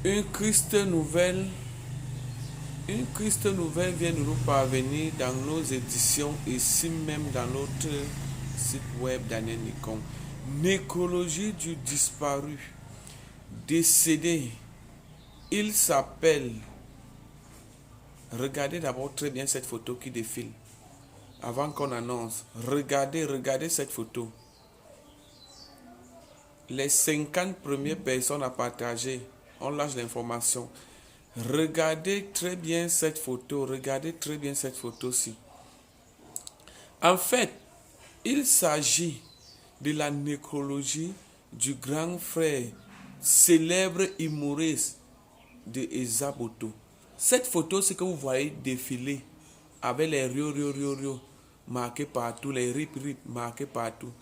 Une triste nouvelle, une triste nouvelle vient de nous parvenir dans nos éditions, ici même dans notre site web Daniel Nicon. Nécrologie du disparu, décédé. Il s'appelle. Regardez d'abord très bien cette photo qui défile. Avant qu'on annonce, regardez cette photo. Les 50 premières personnes à partager, on lâche l'information. Regardez très bien cette photo, regardez très bien cette photo-ci. En fait, il s'agit de la nécrologie du grand frère, célèbre humoriste de Ezaboto. Cette photo, c'est que vous voyez défiler avec les rio marqués partout, les rip marqués partout.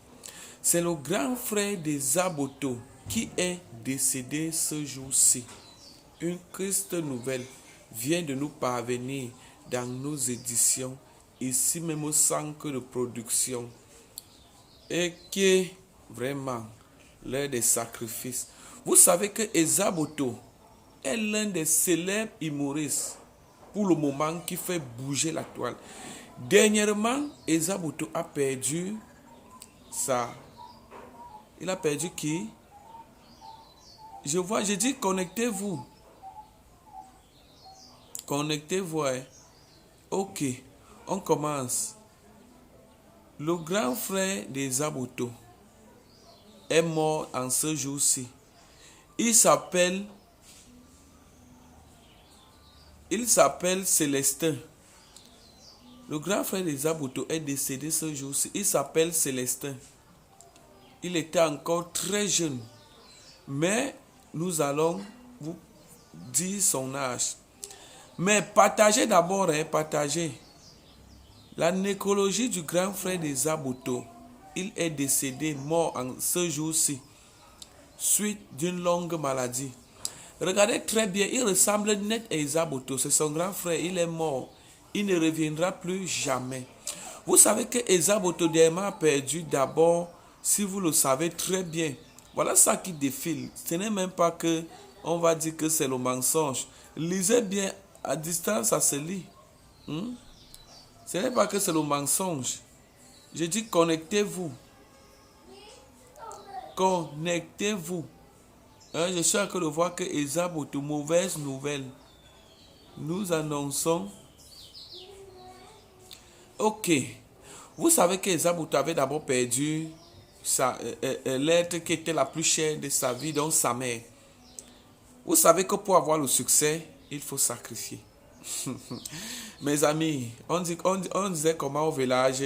C'est le grand frère d'Ezaboto qui est décédé ce jour-ci. Une triste nouvelle vient de nous parvenir dans nos éditions, ici même au centre de production, et qui est vraiment l'heure des sacrifices. Vous savez que Ezaboto est l'un des célèbres humoristes pour le moment qui fait bouger la toile. Dernièrement, Ezaboto a perdu sa... Il a perdu qui? Je dis connectez-vous. Connectez-vous. Hein. Ok, on commence. Le grand frère d'Ezaboto est mort en ce jour-ci. Il s'appelle Célestin. Le grand frère d'Ezaboto est décédé ce jour-ci. Il s'appelle Célestin. Il était encore très jeune. Mais nous allons vous dire son âge. Mais partagez d'abord, partagez. La nécrologie du grand frère d'Ezaboto. Il est décédé, mort en ce jour-ci, suite d'une longue maladie. Regardez très bien, il ressemble net à Ezaboto. C'est son grand frère, il est mort. Il ne reviendra plus jamais. Vous savez que Ezaboto dernièrement a perdu d'abord, si vous le savez très bien. Voilà ça qui défile. Ce n'est même pas que on va dire que c'est le mensonge. Lisez bien, à distance, ça se lit. Ce n'est pas que c'est le mensonge. Je dis connectez-vous. Connectez-vous. Je suis en train de voir que Ezaboto, mauvaise nouvelle. Nous annonçons. Ok. Vous savez que Ezaboto avait d'abord perdu l'être qui était la plus chère de sa vie, donc sa mère. Vous savez que pour avoir le succès, il faut sacrifier. Mes amis, on disait comment au village,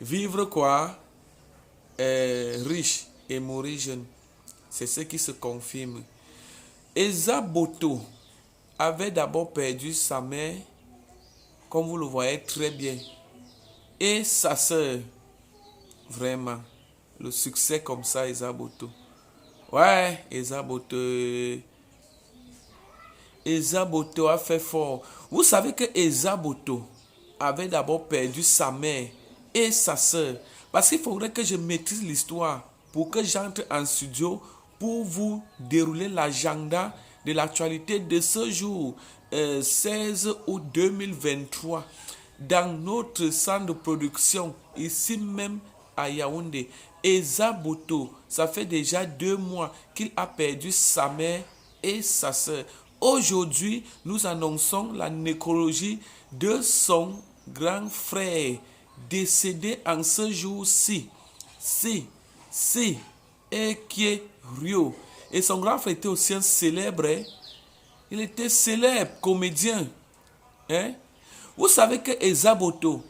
vivre quoi? Riche et mourir jeune. C'est ce qui se confirme. Ezaboto avait d'abord perdu sa mère, comme vous le voyez très bien, et sa sœur. Vraiment, le succès comme ça, Ezaboto. Ouais, Ezaboto a fait fort. Vous savez que Ezaboto avait d'abord perdu sa mère et sa sœur. Parce qu'il faudrait que je maîtrise l'histoire pour que j'entre en studio pour vous dérouler l'agenda de l'actualité de ce jour, 16 août 2023, dans notre centre de production, ici même à Yaoundé. Ezaboto, ça fait déjà 2 mois qu'il a perdu sa mère et sa sœur. Aujourd'hui, nous annonçons la nécrologie de son grand frère, décédé en ce jour-ci. Et qui est Rio. Et son grand frère était aussi un célèbre. Il était célèbre comédien. Vous savez que Ezaboto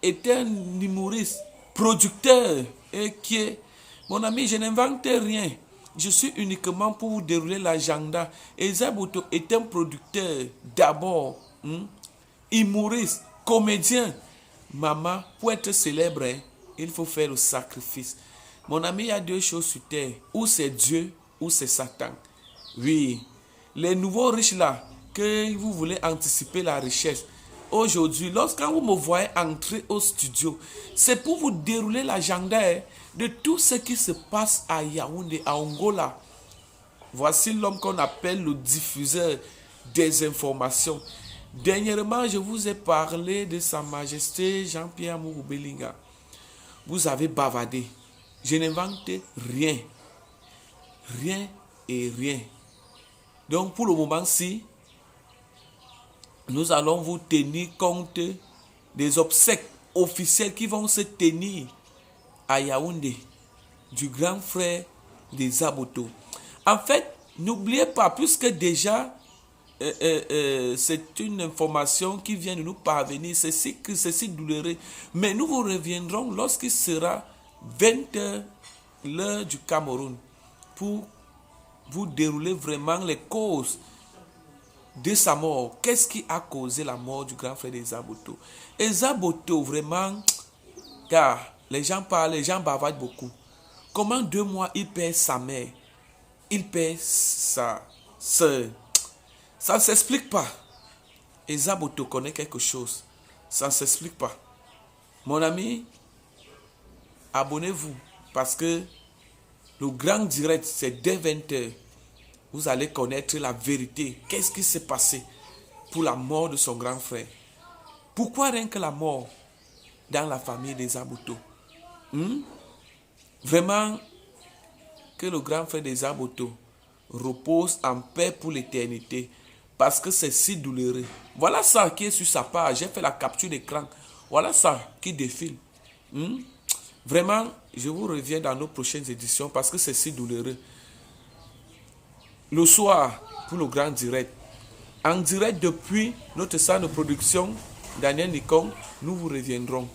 était un humoriste, producteur. Et qui est... Mon ami, je n'invente rien. Je suis uniquement pour vous dérouler l'agenda. Ezaboto est un producteur d'abord. Humoriste, comédien. Maman, pour être célèbre, il faut faire le sacrifice. Mon ami, il y a 2 choses sur terre. Ou c'est Dieu, ou c'est Satan. Oui. Les nouveaux riches là, que vous voulez anticiper la richesse. Aujourd'hui, lorsque vous me voyez entrer au studio, c'est pour vous dérouler l'agenda de tout ce qui se passe à Yaoundé, à Angola. Voici l'homme qu'on appelle le diffuseur des informations. Dernièrement, je vous ai parlé de Sa Majesté Jean-Pierre Mourou Belinga. Vous avez bavardé. Je n'invente rien. Rien et rien. Donc pour le moment-ci, nous allons vous tenir compte des obsèques officielles qui vont se tenir à Yaoundé, du grand frère des Aboto. En fait, n'oubliez pas, puisque déjà, c'est une information qui vient de nous parvenir, c'est si douloureux. Mais nous vous reviendrons lorsqu'il sera 20h, l'heure du Cameroun, pour vous dérouler vraiment les causes de sa mort. Qu'est-ce qui a causé la mort du grand frère des Aboto? Et Zaboto, vraiment, car les gens parlent, les gens bavardent beaucoup. Comment 2 mois il perd sa mère, il perd sa soeur? Ça ne s'explique pas. Et Zaboto connaît quelque chose. Ça ne s'explique pas. Mon ami, abonnez-vous parce que le grand direct, c'est dès 20h. Vous allez connaître la vérité. Qu'est-ce qui s'est passé pour la mort de son grand frère? Pourquoi rien que la mort dans la famille des Aboto? Vraiment, que le grand frère des Aboto repose en paix pour l'éternité. Parce que c'est si douloureux. Voilà ça qui est sur sa page. J'ai fait la capture d'écran. Voilà ça qui défile. Vraiment, je vous reviens dans nos prochaines éditions parce que c'est si douloureux. Le soir, pour le grand direct. En direct depuis notre salle de production, Daniel Nikon, nous vous reviendrons.